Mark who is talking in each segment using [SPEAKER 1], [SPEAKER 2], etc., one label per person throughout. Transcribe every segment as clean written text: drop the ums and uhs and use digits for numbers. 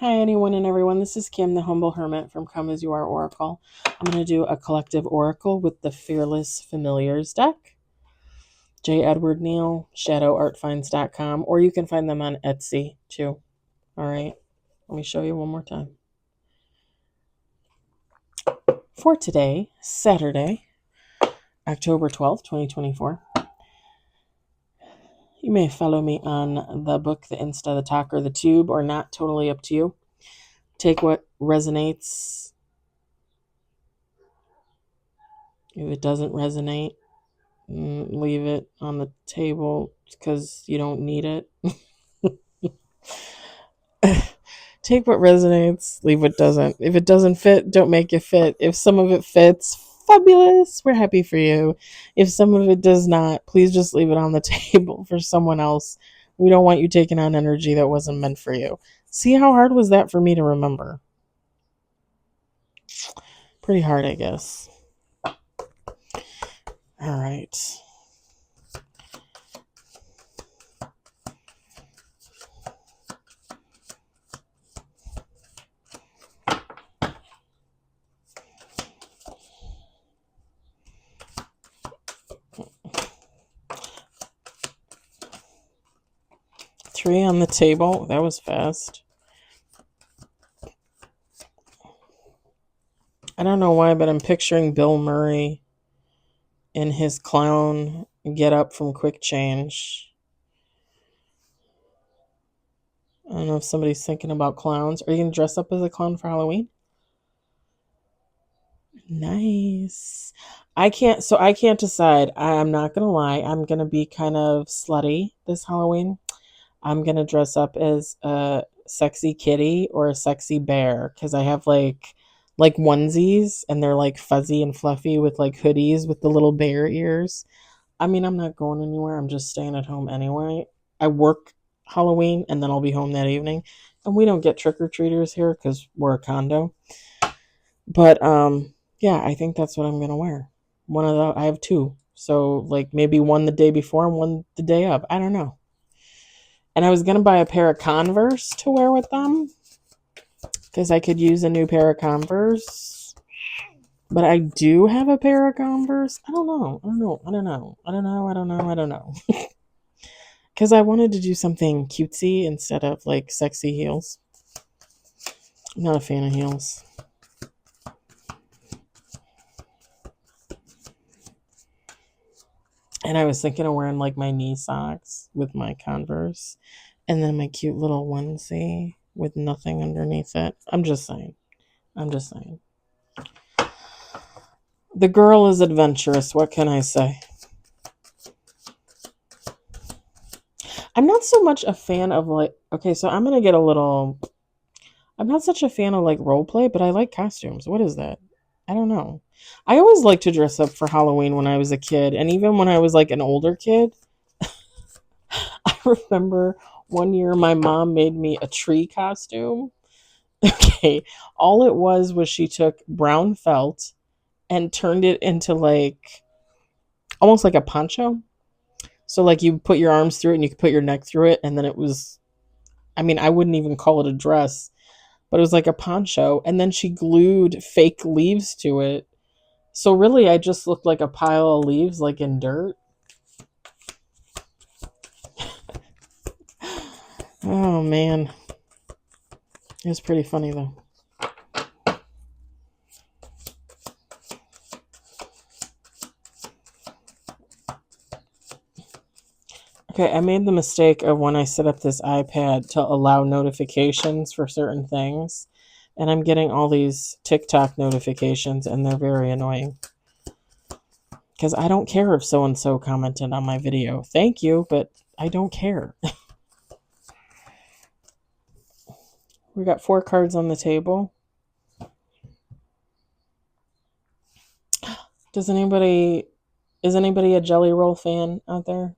[SPEAKER 1] Hi, anyone and everyone. This is Kim, the Humble Hermit from Come As You Are Oracle. I'm going to do a collective oracle with the Fearless Familiars deck. J. Edward Neal, shadowartfinds.com, or you can find them on Etsy too. All right, let me show you one more time. For today, Saturday, October 12th, 2024, you may follow me on the book, the Insta, the Talk, or the Tube, or not, totally up to you. Take what resonates. If it doesn't resonate, leave it on the table because you don't need it. Take what resonates, leave what doesn't. If it doesn't fit, don't make it fit. If some of it fits, fabulous. We're happy for you. If some of it does not, please just leave it on the table for someone else. We don't want you taking on energy that wasn't meant for you. See how hard was that for me to remember? Pretty hard, I guess. All right. Three on the table. That was fast. I don't know why, but I'm picturing Bill Murray in his clown get up from Quick Change. I don't know if somebody's thinking about clowns. Are you going to dress up as a clown for Halloween? Nice. I can't decide. I'm not going to lie. I'm going to be kind of slutty this Halloween. I'm going to dress up as a sexy kitty or a sexy bear cuz I have like onesies and they're like fuzzy and fluffy with like hoodies with the little bear ears. I mean, I'm not going anywhere. I'm just staying at home anyway. I work Halloween and then I'll be home that evening. And we don't get trick or treaters here because we're a condo. But yeah, I think that's what I'm gonna wear. One of the I have two. So like maybe one the day before and one the day of. I don't know. And I was gonna buy a pair of Converse to wear with them because I could use a new pair of Converse. But I do have a pair of Converse. I don't know. I don't know. I don't know. I don't know. I don't know. I don't know. Because I wanted to do something cutesy instead of like sexy heels. I'm not a fan of heels. And I was thinking of wearing like my knee socks with my Converse and then my cute little onesie with nothing underneath it. I'm just saying. I'm just saying. The girl is adventurous. What can I say? I'm not so much a fan of like, okay, so I'm going to get a little, I'm not such a fan of like role play, but I like costumes. What is that? I don't know. I always liked to dress up for Halloween when I was a kid. And even when I was like an older kid, I remember one year my mom made me a tree costume. Okay. All it was she took brown felt and turned it into like almost like a poncho. So like you put your arms through it and you could put your neck through it and then it was I mean, I wouldn't even call it a dress, but it was like a poncho and then she glued fake leaves to it. So really I just looked like a pile of leaves like in dirt. Oh man. It was pretty funny though. Okay, I made the mistake of when I set up this iPad to allow notifications for certain things, and I'm getting all these TikTok notifications, and they're very annoying. Because I don't care if so and so commented on my video. Thank you, but I don't care. We got 4 cards on the table. Is anybody a Jelly Roll fan out there?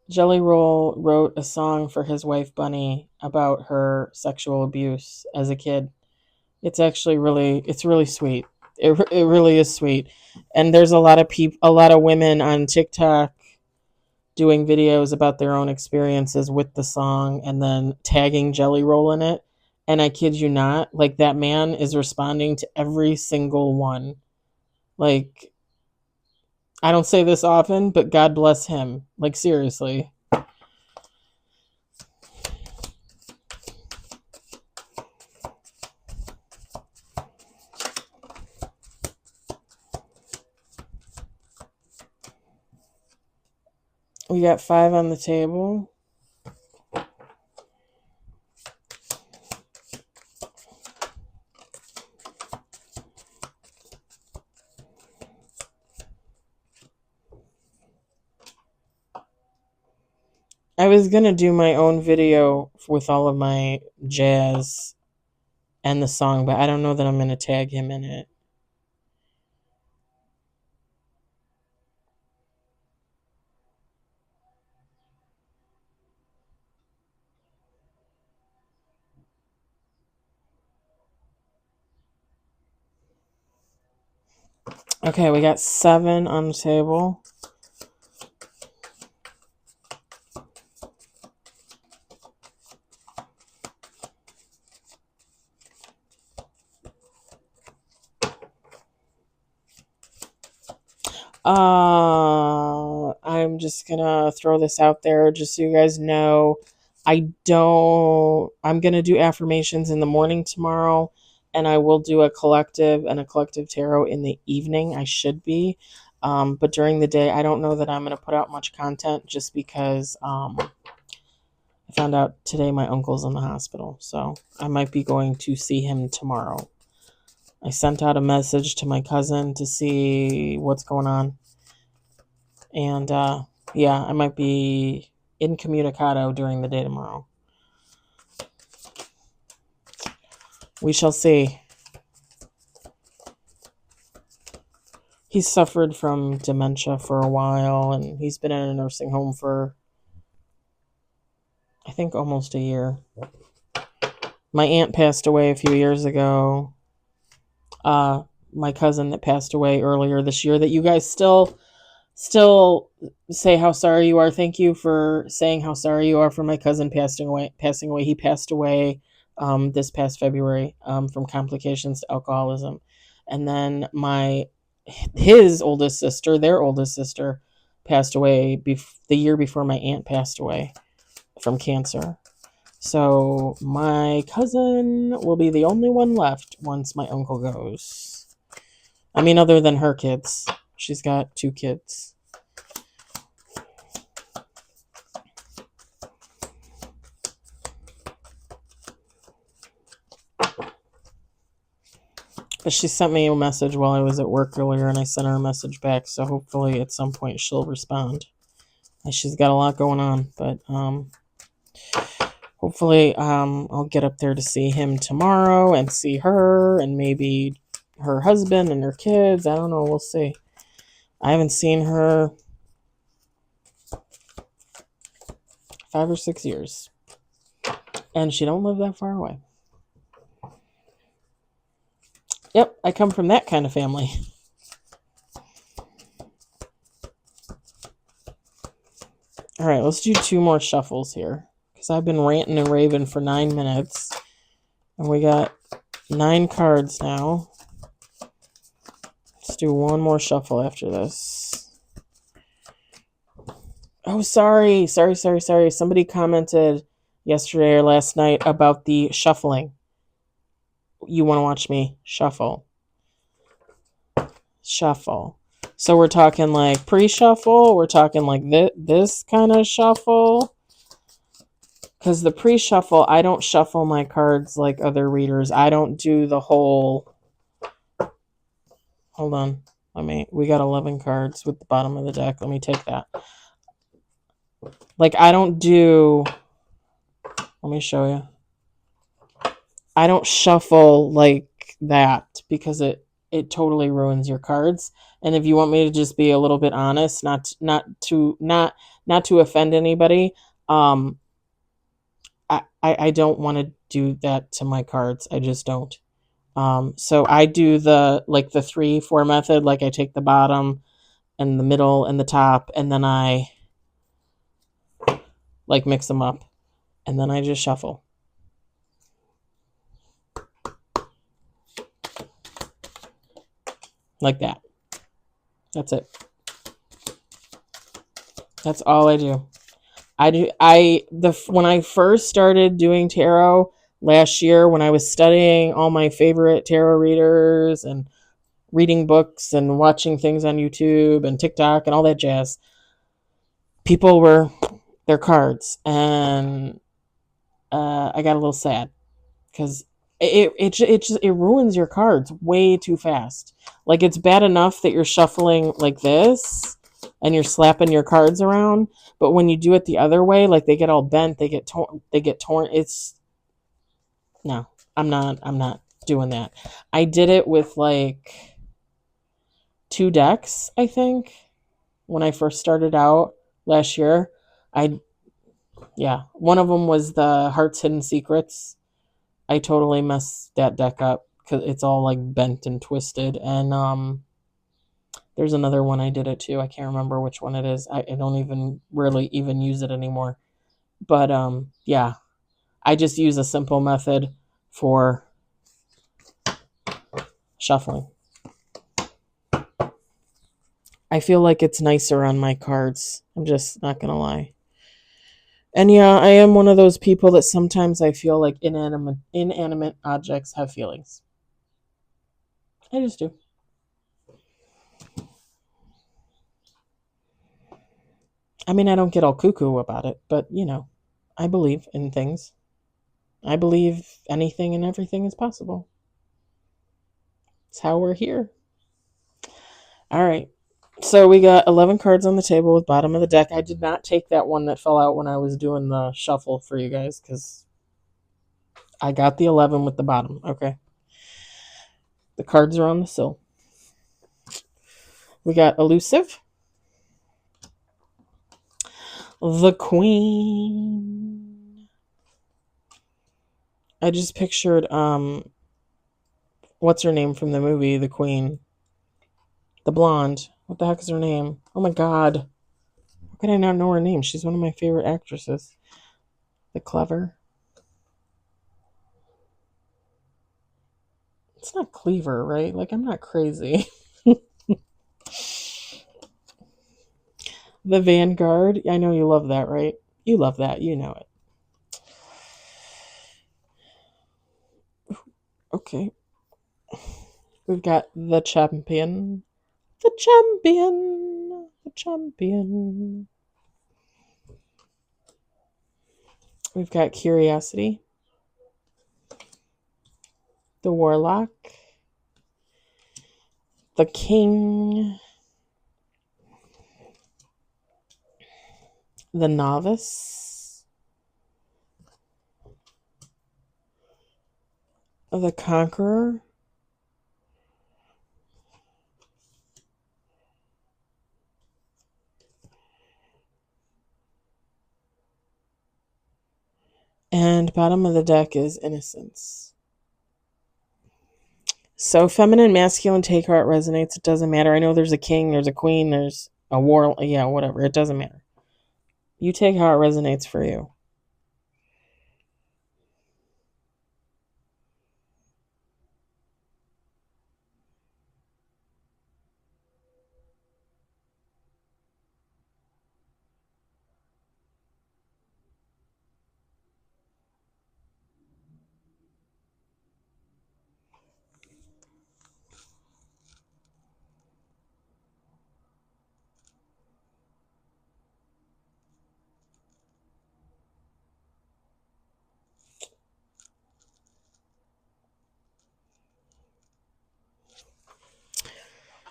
[SPEAKER 1] Jelly Roll wrote a song for his wife Bunny about her sexual abuse as a kid. It's actually it's really sweet. It really is sweet. And there's a lot of women on TikTok doing videos about their own experiences with the song and then tagging Jelly Roll in it. And I kid you not, like that man is responding to every single one. Like, I don't say this often, but God bless him. Like, seriously. We got 5 on the table. I was going to do my own video with all of my jazz and the song, but I don't know that I'm going to tag him in it. Okay, we got 7 on the table. I'm just gonna throw this out there just so you guys know. I'm gonna do affirmations in the morning tomorrow, and I will do a collective and a collective tarot in the evening. I should be. But during the day, I don't know that I'm gonna put out much content just because I found out today my uncle's in the hospital, so I might be going to see him tomorrow. I sent out a message to my cousin to see what's going on. And yeah, I might be incommunicado during the day tomorrow. We shall see. He's suffered from dementia for a while, and he's been in a nursing home for, I think, almost a year. My aunt passed away a few years ago. My cousin that passed away earlier this year, that you guys still say how sorry you are. Thank you for saying how sorry you are for my cousin passing away. He passed away this past February from complications to alcoholism. And then his oldest sister, their oldest sister, passed away the year before my aunt passed away from cancer. So my cousin will be the only one left once my uncle goes. I mean, other than her kids. She's got 2 kids. But she sent me a message while I was at work earlier, and I sent her a message back, so hopefully at some point she'll respond. She's got a lot going on, but hopefully I'll get up there to see him tomorrow and see her and maybe her husband and her kids. I don't know. We'll see. I haven't seen her 5 or 6 years, and she don't live that far away. Yep, I come from that kind of family. All right, let's do 2 more shuffles here, because I've been ranting and raving for 9 minutes, and we got 9 cards now. Let's do 1 more shuffle after this. Oh, sorry. Somebody commented yesterday or last night about the shuffling. You want to watch me shuffle. So we're talking like pre-shuffle. We're talking like this kind of shuffle. Because the pre-shuffle, I don't shuffle my cards like other readers. I don't do the whole... Hold on. We got 11 cards with the bottom of the deck. Let me take that. Like, I don't do... Let me show you. I don't shuffle like that because it totally ruins your cards. And if you want me to just be a little bit honest, not to offend anybody, I don't want to do that to my cards. I just don't. So I do the 3-4 method. Like, I take the bottom and the middle and the top, and then I like mix them up, and then I just shuffle like that. That's it. That's all I do. When I first started doing tarot last year, when I was studying all my favorite tarot readers and reading books and watching things on YouTube and TikTok and all that jazz, people were their cards, and I got a little sad because it ruins your cards way too fast. Like, it's bad enough that you're shuffling like this and you're slapping your cards around, but when you do it the other way, like, they get all bent, they get torn. It's no, I'm not doing that. I did it with like 2 decks, I think, when I first started out last year. I Yeah, one of them was the Heart's Hidden Secrets. I totally messed that deck up because it's all like bent and twisted. And there's another one I did it too. I can't remember which one it is. I don't even really even use it anymore. But yeah, I just use a simple method for shuffling. I feel like it's nicer on my cards. I'm just not gonna lie. And yeah, I am one of those people that sometimes I feel like inanimate objects have feelings. I just do. I mean, I don't get all cuckoo about it, but I believe in things. I believe anything and everything is possible. It's how we're here. All right. So we got 11 cards on the table with bottom of the deck. I did not take that one that fell out when I was doing the shuffle for you guys because I got the 11 with the bottom. Okay. The cards are on the sill. We got elusive, the queen. I just pictured what's her name from the movie The Queen? The blonde. What the heck is her name? Oh my god. How could I not know her name? She's one of my favorite actresses. The Clever. It's not Cleaver, right? Like, I'm not crazy. The Vanguard. I know you love that, right? You love that. You know it. Okay. We've got the champion. The champion. The champion. We've got curiosity. The warlock. The king. The novice. The conqueror. And bottom of the deck is innocence. So feminine, masculine, take how it resonates. It doesn't matter. I know there's a king, there's a queen, there's a war. Yeah, whatever. It doesn't matter. You take how it resonates for you.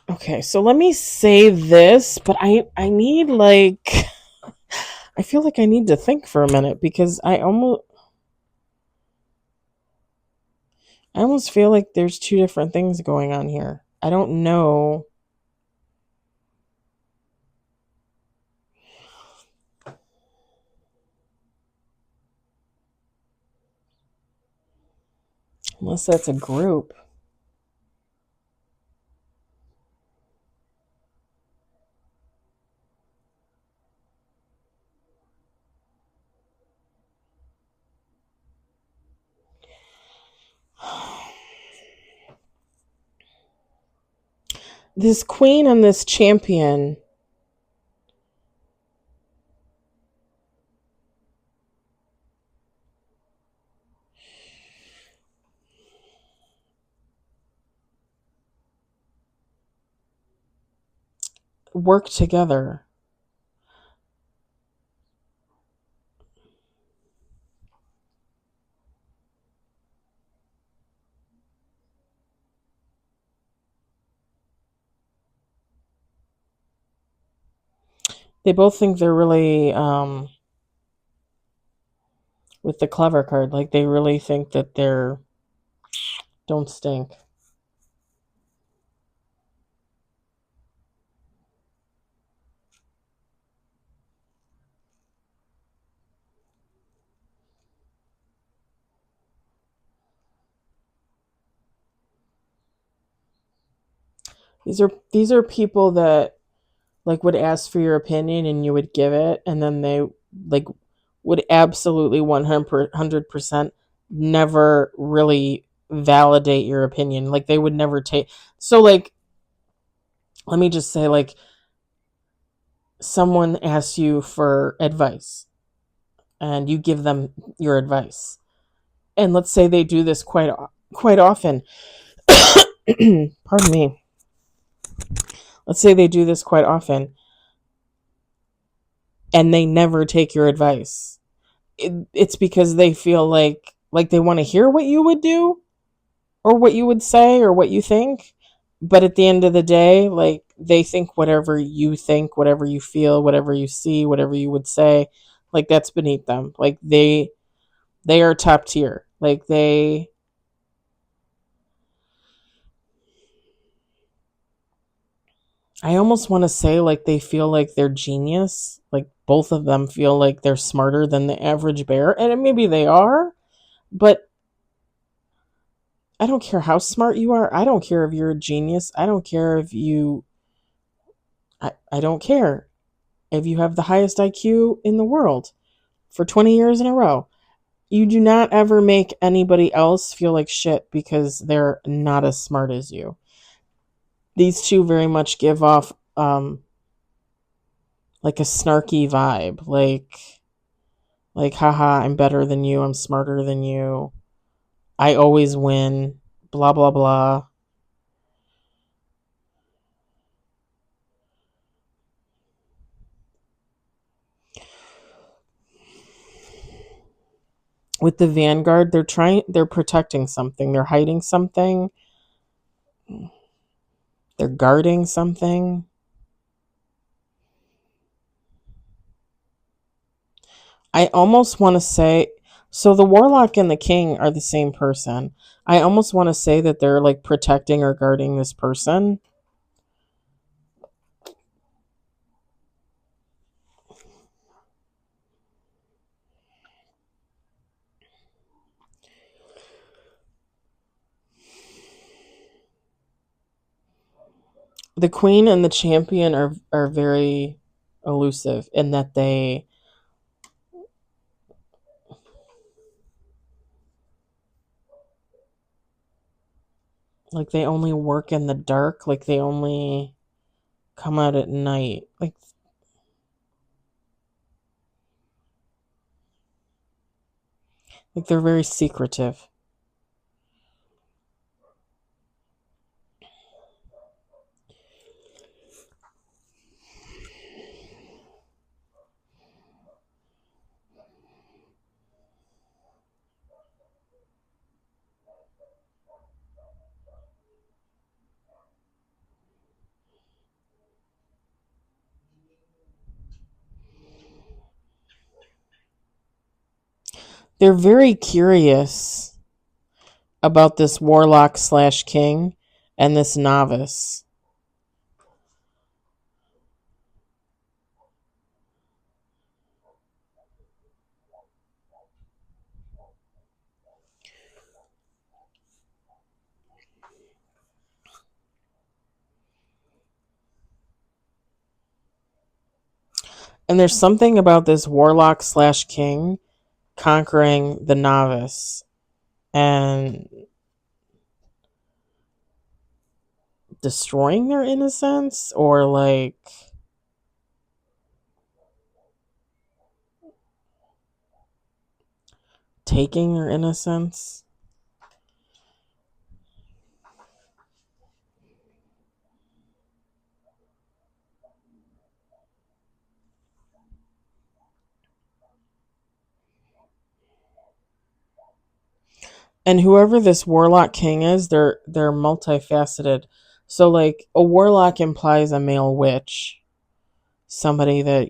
[SPEAKER 1] Okay, so let me say this, but I need like I feel like I need to think for a minute because I almost feel like there's two different things going on here. I don't know. Unless that's a group. this queen and this champion work together. They both think they're really with the clever card, like they really think that they're don't stink. These are people that like would ask for your opinion and you would give it, and then they like would absolutely 100% never really validate your opinion. Like they would never take. So like let me just say, like, someone asks you for advice and you give them your advice, and let's say they do this quite often. Pardon me. Let's say they do this quite often and they never take your advice. It's because they feel like they want to hear what you would do or what you would say or what you think, but at the end of the day, like, they think whatever you think, whatever you feel, whatever you see, whatever you would say, like, that's beneath them. Like, they are top tier. Like, I almost want to say, like, they feel like they're genius. Like, both of them feel like they're smarter than the average bear, and maybe they are, but I don't care how smart you are. I don't care if you're a genius. I don't care if you I don't care if you have the highest IQ in the world for 20 years in a row. You do not ever make anybody else feel like shit because they're not as smart as you. These two very much give off like a snarky vibe, like haha, I'm better than you, I'm smarter than you, I always win, blah blah blah. With the Vanguard, they're protecting something, they're hiding something, they're guarding something. I almost want to say, so the Warlock and the King are the same person. I almost want to say that they're like protecting or guarding this person. The Queen and the Champion are very elusive in that they only work in the dark, like they only come out at night. Like they're very secretive. They're very curious about this Warlock slash King and this Novice. And there's something about this Warlock slash King conquering the Novice and destroying their innocence or like taking their innocence. And whoever this warlock king is, they're multifaceted. So like a warlock implies a male witch, somebody that,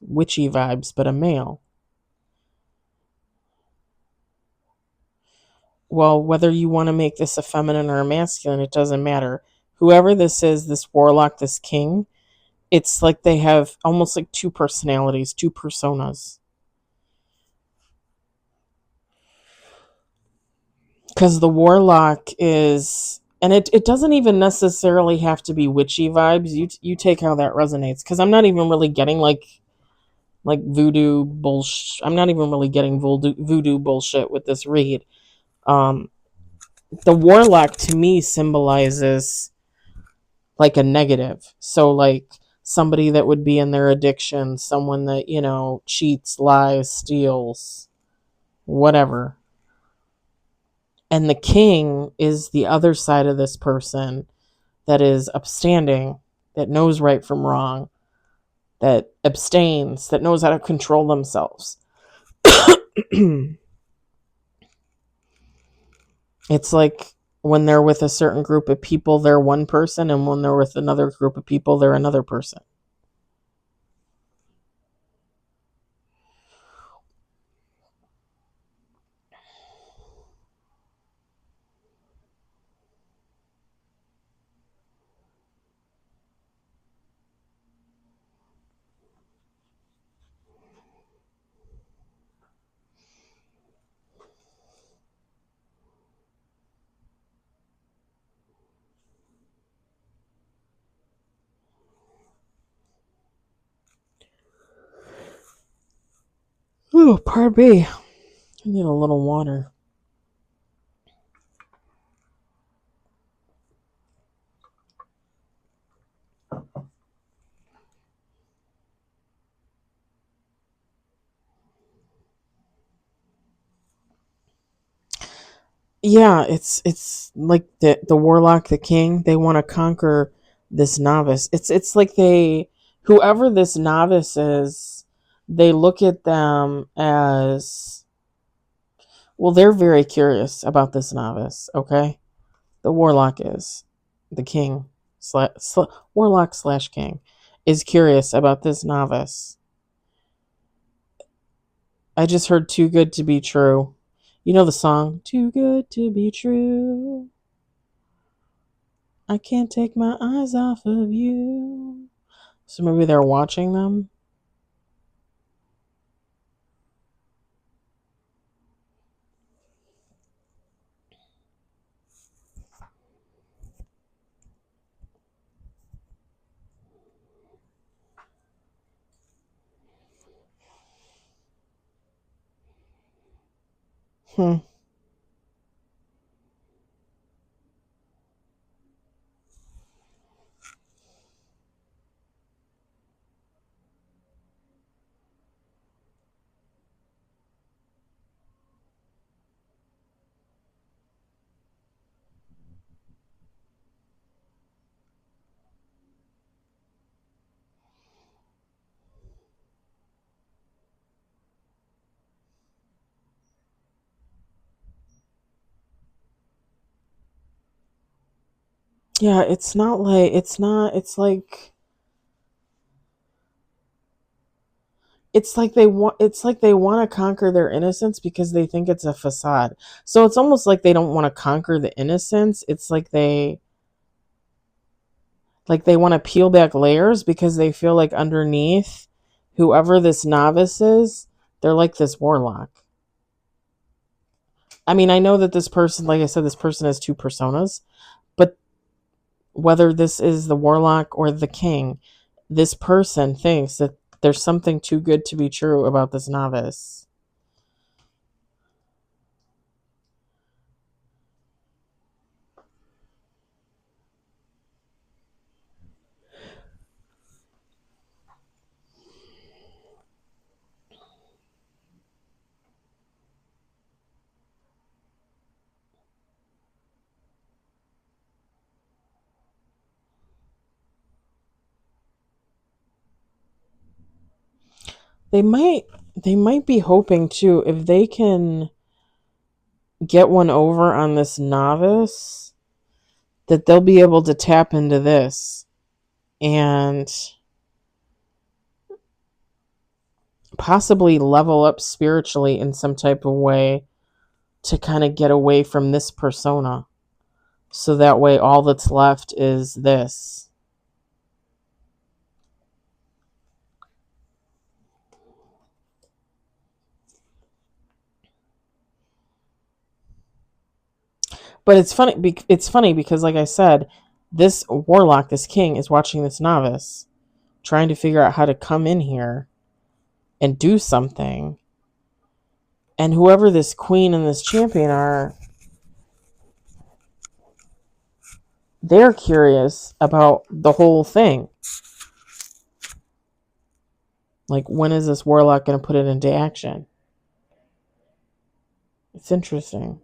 [SPEAKER 1] witchy vibes, but a male. Well, whether you want to make this a feminine or a masculine, it doesn't matter. Whoever this is, this warlock, this king, it's like they have almost like two personalities, two personas. Because the warlock is, and it doesn't even necessarily have to be witchy vibes. You take how that resonates. Because I'm not even really getting like voodoo bullshit. I'm not even really getting voodoo bullshit with this read. Um, the warlock to me symbolizes like a negative. So like somebody that would be in their addiction, someone that, cheats, lies, steals, whatever. And the king is the other side of this person that is upstanding, that knows right from wrong, that abstains, that knows how to control themselves. It's like when they're with a certain group of people, they're one person, and when they're with another group of people, they're another person. Oh, pardon me. I need a little water. Yeah, it's like the warlock, the king, they want to conquer this novice. It's like they, whoever this novice is, they look at them as, well, they're very curious about this novice, okay? The warlock is, the king warlock slash king is curious about this novice. I just heard too good to be true. You know the song, Too Good to Be True. I can't take my eyes off of you. So maybe they're watching them. Hmm. Yeah, it's not like, it's like they want to conquer their innocence because they think it's a facade. So it's almost like they don't want to conquer the innocence. It's like they want to peel back layers because they feel like underneath whoever this novice is, they're like this warlock. I mean, I know that this person, like I said, this person has two personas, but whether this is the warlock or the king, this person thinks that there's something too good to be true about this novice. They might be hoping too, if they can get one over on this novice, that they'll be able to tap into this and possibly level up spiritually in some type of way to kind of get away from this persona. So that way all that's left is this. But it's funny because like I said, this warlock, this king is watching this novice trying to figure out how to come in here and do something. And whoever this queen and this champion are, they're curious about the whole thing. Like, when is this warlock going to put it into action? It's interesting.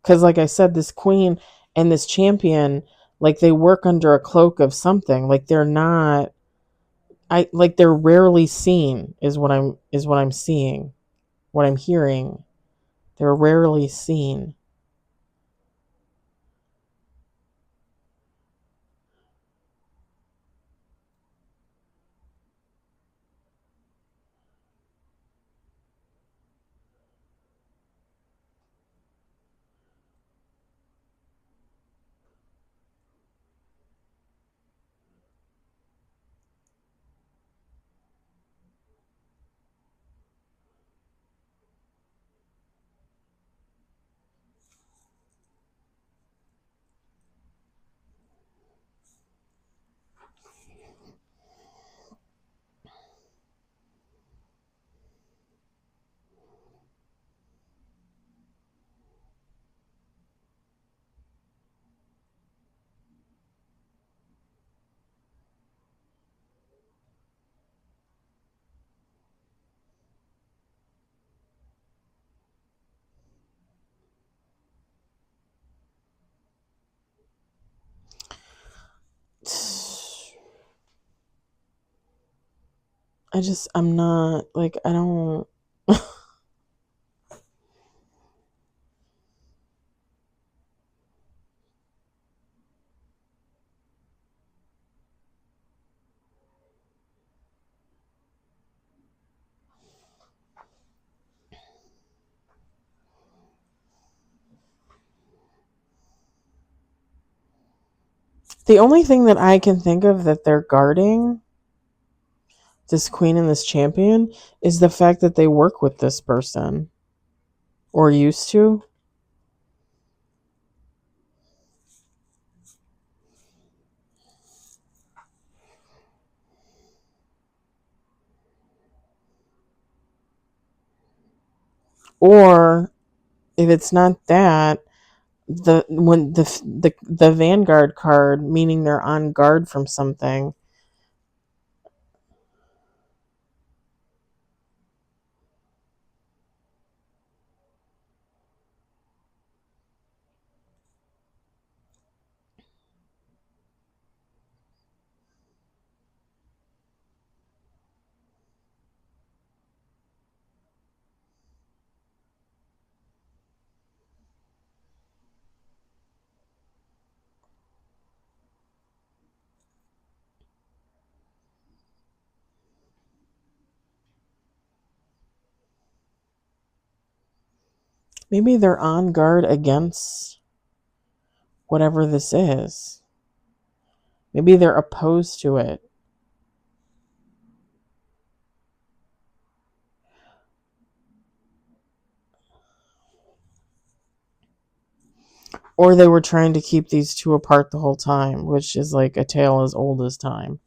[SPEAKER 1] Because, like I said, this queen and this champion, like, they work under a cloak of something. Like, they're not. They're rarely seen, is what I'm seeing, what I'm hearing. They're rarely seen. I'm not, like, I don't. The only thing that I can think of that they're guarding, this queen and this champion, is the fact that they work with this person or used to. Or if it's not that, the Vanguard card, meaning they're on guard from something. Maybe they're on guard against whatever this is. Maybe they're opposed to it. Or they were trying to keep these two apart the whole time, which is like a tale as old as time.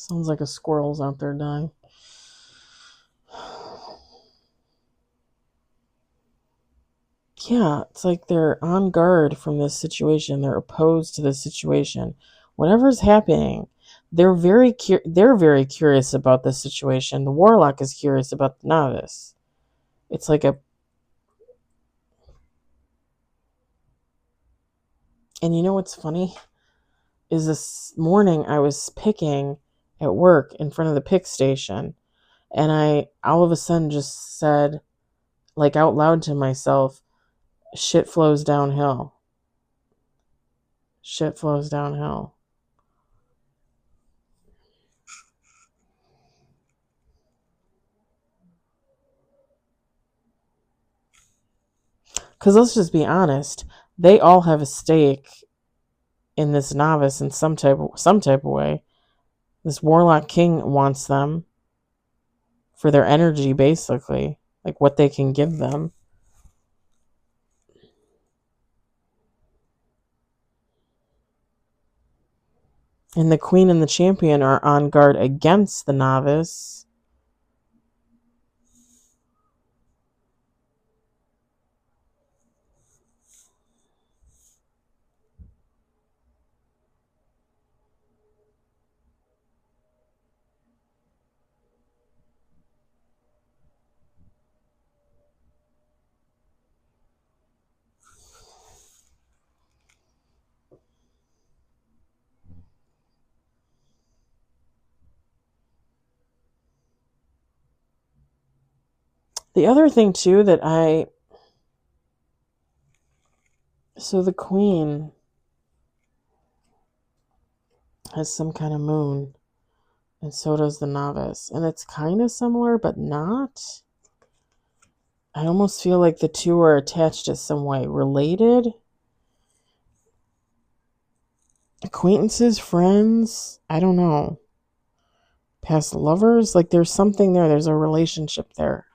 [SPEAKER 1] Sounds like a squirrel's out there dying. Yeah, it's like they're on guard from this situation. They're opposed to this situation. Whatever's happening, they're very curious about this situation. The warlock is curious about the novice. It's like a and you know what's funny is this morning I was picking at work in front of the pick station, and I all of a sudden just said like out loud to myself, shit flows downhill. Shit flows downhill. Because let's just be honest, they all have a stake in this novice in some type of way. This warlock king wants them for their energy, basically, like what they can give them. And the queen and the champion are on guard against the novice. The other thing too that so the queen has some kind of moon, and so does the novice, and it's kind of similar but not. I almost feel like the two are attached in some way, related. Acquaintances, friends, I don't know. Past lovers, like there's something there. There's a relationship there.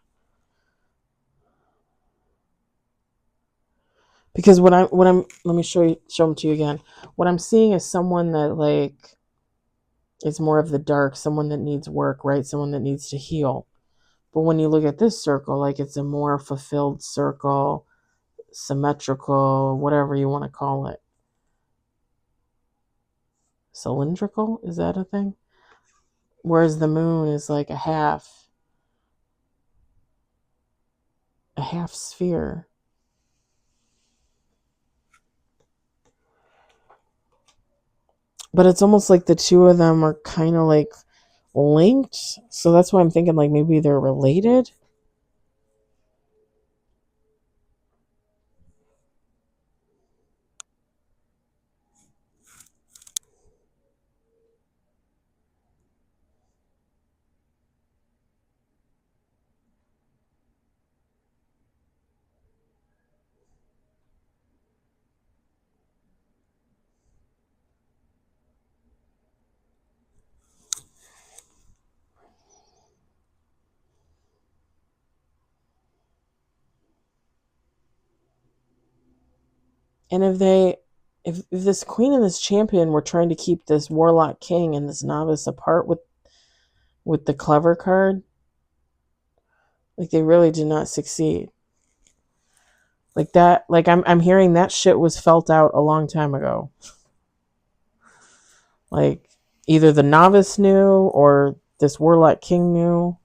[SPEAKER 1] Because what I'm let me show them to you again. What I'm seeing is someone that like is more of the dark, someone that needs work, right? Someone that needs to heal. But when you look at this circle, like it's a more fulfilled circle, symmetrical, whatever you want to call it. Cylindrical, is that a thing? Whereas the moon is like a half sphere. But it's almost like the two of them are kind of like linked. So that's why I'm thinking like maybe they're related. And if this queen and this champion were trying to keep this warlock king and this novice apart with the clever card, like they really did not succeed. Like that, like I'm hearing that shit was felt out a long time ago. Like either the novice knew or this warlock king knew.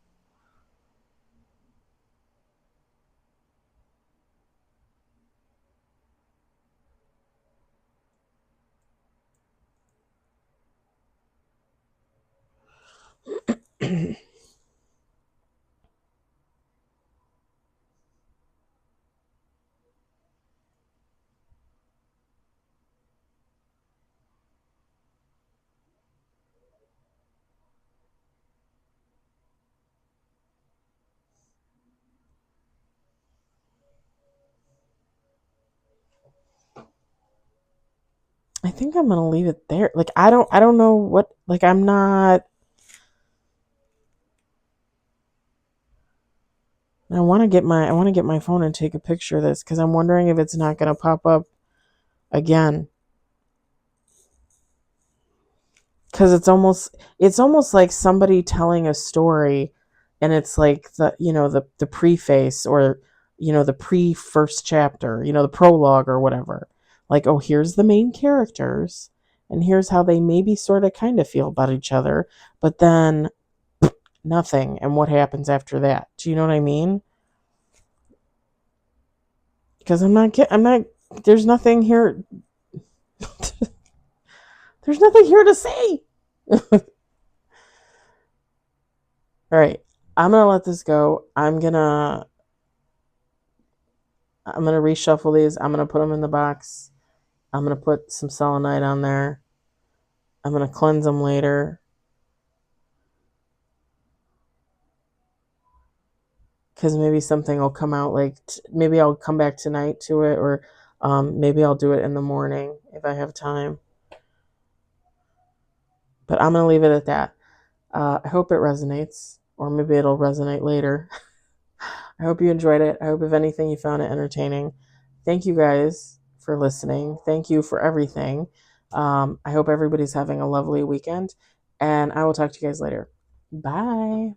[SPEAKER 1] I think I'm gonna leave it there. Like I don't know what, like I'm not. I want to get my phone and take a picture of this because I'm wondering if it's not gonna pop up again. because it's almost like somebody telling a story, and it's like the preface, or the pre first chapter, the prologue or whatever. Like, oh, here's the main characters, and here's how they maybe sort of kind of feel about each other, but then nothing, and what happens after that. Do you know what I mean? Because I'm not there's nothing here. There's nothing here to say. All right, I'm gonna let this go. I'm gonna reshuffle these. I'm gonna put them in the box. I'm gonna put some selenite on there. I'm gonna cleanse them later, because maybe something will come out. Like maybe I'll come back tonight to it, or maybe I'll do it in the morning if I have time. But I'm gonna leave it at that. I hope it resonates, or maybe it'll resonate later. I hope you enjoyed it. I hope, if anything, you found it entertaining. Thank you guys for listening. Thank you for everything. I hope everybody's having a lovely weekend, and I will talk to you guys later. Bye.